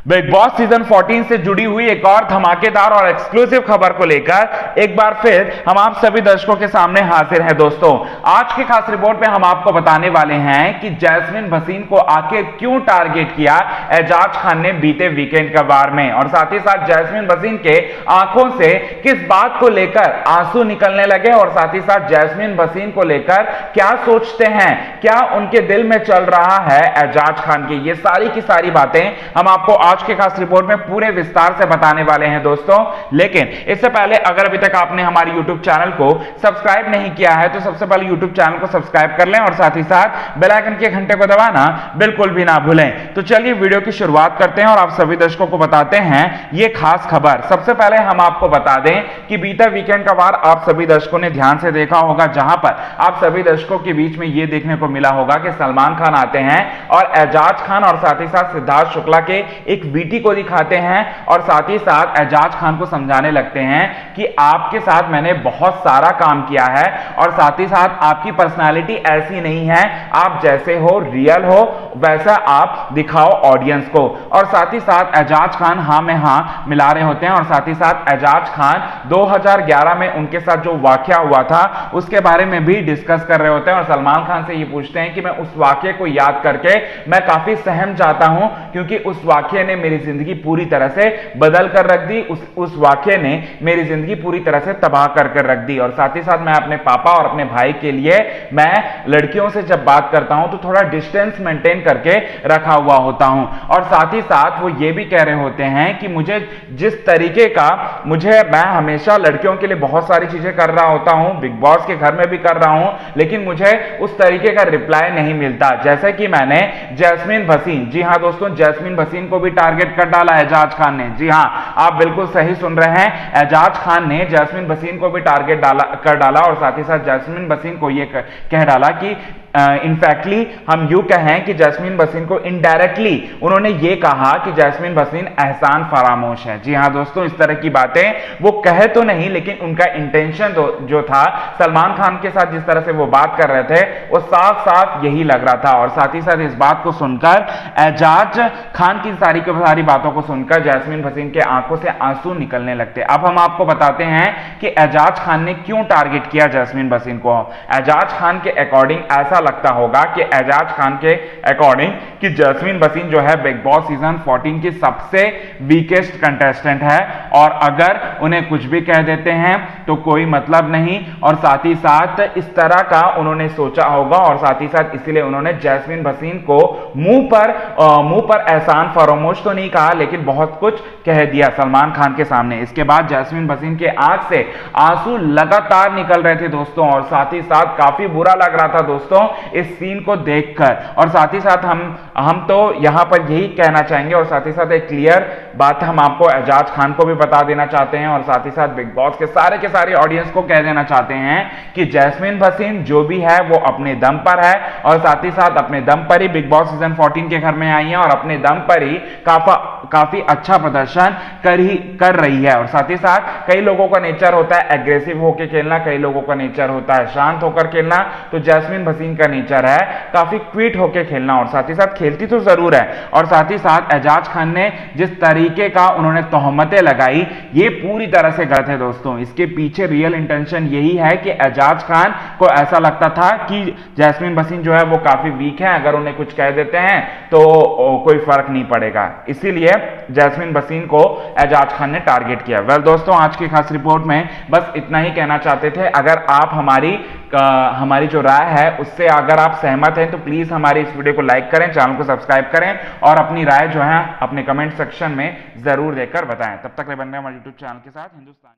Big boss season 14 से जुड़ी हुई एक और धमाकेदार और एक्सक्लूसिव खबर को लेकर एक बार फिर हम आप सभी दर्शकों के सामने हाजिर हैं दोस्तों। आज की खास रिपोर्ट में हम आपको बताने वाले हैं कि जैस्मिन भसीन को आखिर क्यों टारगेट किया एजाज खान ने बीते वीकेंड का वार में, और साथ ही साथ जैस्मिन भसीन के आंखों से किस बात को लेकर आंसू निकलने लगे, और साथ ही साथ जैस्मिन भसीन को लेकर क्या सोचते हैं, क्या उनके दिल में चल रहा है एजाज खान की, ये सारी की सारी बातें हम आपको आज के खास रिपोर्ट में पूरे विस्तार से बताने वाले हैं दोस्तों। लेकिन इससे पहले अगर अभी तक आपने हमारे YouTube चैनल को सब्सक्राइब नहीं किया है तो सबसे पहले YouTube चैनल को सब्सक्राइब कर लें और साथ ही साथ बेल आइकन के घंटे को दबाना बिल्कुल भी ना भूलें। तो चलिए वीडियो की शुरुआत करते हैं और आप सभी दर्शकों को बताते हैं ये खास खबर। सबसे पहले हम आपको बता दें कि बीता वीकेंड का वार आप सभी दर्शकों ने ध्यान से देखा होगा, जहां पर आप सभी दर्शकों के बीच में यह देखने को मिला होगा कि सलमान खान आते हैं और एजाज खान और साथ ही साथ सिद्धार्थ शुक्ला के एक वीटी को दिखाते हैं और साथ ही साथ एजाज खान को समझाने लगते हैं कि आपके साथ मैंने बहुत सारा काम किया है और साथ ही साथ आपकी पर्सनालिटी ऐसी नहीं है, आप जैसे हो रियल हो वैसा आप दिखाओ ऑडियंस को। और साथ ही साथ एजाज खान हां में हां मिला रहे होते हैं और साथ ही साथ एजाज खान 2011 में उनके साथ जो वाकया हुआ था उसके बारे में भी डिस्कस कर रहे होते हैं और सलमान खान से ये पूछते हैं कि मैं उस वाकये को याद करके मैं काफी सहम जाता हूं, क्योंकि उस वाकये ने मेरी जिंदगी पूरी तरह से बदल कर रख दी, उस वाकये ने मेरी जिंदगी पूरी तरह से तबाह कर रख दी। और साथ ही साथ मैं अपने पापा और अपने भाई के लिए मैं लड़कियों से जब बात करता हूं तो थोड़ा डिस्टेंस मेंटेन करके रखा हुआ होता हूं। और साथ ही साथ वो ये भी कह रहे होते हैं कि मुझे जिस तरीके का मैं हमेशा लड़कियों के लिए बहुत सारी चीजें कर रहा होता हूं, बिग बॉस के घर में भी कर रहा हूं, लेकिन मुझे उस तरीके का रिप्लाई नहीं मिलता जैसे कि मैंने जैस्मिन भसीन, जी हां दोस्तों, जैस्मिन भसीन को भी टारगेट कर डाला एजाज खान ने। जी हां, आप बिल्कुल सही सुन रहे हैं, एजाज खान ने जैस्मिन भसीन को भी टारगेट कर डाला और साथ ही साथ जैस्मिन भसीन को यह कह डाला कि इनफैक्टली हम यूं कहें कि जैस्मिन भसीन को इनडायरेक्टली उन्होंने ये कहा कि जैस्मिन भसीन एहसान फरामोश है। जी हां दोस्तों, इस तरह की बातें वो कहे तो नहीं, लेकिन उनका इंटेंशन जो था सलमान खान के साथ जिस तरह से वो बात कर रहे थे वो साफ साफ यही लग रहा था। और साथ ही साथ इस बात को सुनकर एजाज खान की सारी बातों को सुनकर जैस्मिन भसीन के आंखों से आंसू निकलने लगते। अब हम आपको बताते हैं कि एजाज खान ने क्यों टारगेट किया जैस्मिन भसीन को। एजाज खान के अकॉर्डिंग ऐसा लगता होगा कि एजाज खान के अकॉर्डिंग कि जैस्मिन भसीन जो है बिग बॉस सीजन 14 की सबसे वीकेस्ट कंटेस्टेंट है और अगर उन्हें कुछ भी कह देते हैं तो कोई मतलब नहीं। और साथ ही साथ इस तरह का उन्होंने सोचा होगा और साथ ही साथ इसलिए उन्होंने जैस्मिन भसीन को मुंह पर एहसान फरामोश तो नहीं कहा, लेकिन बहुत कुछ कह दिया सलमान खान के सामने। इसके बाद जैस्मिन भसीन के आंख से आंसू लगातार निकल रहे थे दोस्तों, और साथ ही साथ काफी बुरा लग रहा था दोस्तों इस सीन को देखकर। और साथ ही साथ हम तो यहां पर यही कहना चाहेंगे और साथ ही साथ एक क्लियर बात हम आपको एजाज खान को भी बता देना चाहते हैं और साथ ही साथ बिग बॉस के सारे ऑडियंस को कह देना चाहते हैं कि जैस्मिन भसीन जो भी है वो अपने दम पर है और साथ ही साथ अपने दम पर ही बिग बॉस सीजन 14 के घर में आई है और अपने दम पर ही काफी अच्छा प्रदर्शन कर रही है। और साथ ही साथ कई लोगों का नेचर होता है एग्रेसिव होकर खेलना, कई लोगों का नेचर होता है शांत होकर खेलना, तो जैस्मिन भसीन का नेचर है काफी क्विट होकर खेलना और साथ ही साथ खेलती तो जरूर है। और साथ ही साथ एजाज खान ने जिस तरीके का उन्होंने तोहमतें लगाई ये पूरी तरह से गलत है दोस्तों। इसके पीछे रियल इंटेंशन यही है कि एजाज खान को ऐसा लगता था कि जैस्मिन भसीन जो है वो काफी वीक है, अगर उन्हें कुछ कह देते हैं तो कोई फर्क नहीं पड़ेगा, इसीलिए जैस्मिन भसीन को एजाज खान ने टारगेट किया। वेल दोस्तों, आज की खास रिपोर्ट में बस इतना ही कहना चाहते थे। अगर आप हमारी जो राय है उससे अगर आप सहमत हैं तो प्लीज हमारी इस वीडियो को लाइक करें, चैनल को सब्सक्राइब करें और अपनी राय जो है अपने कमेंट सेक्शन में जरूर देकर बताएं। तब तक बने हमारे यूट्यूब चैनल के साथ। हिंदुस्तान।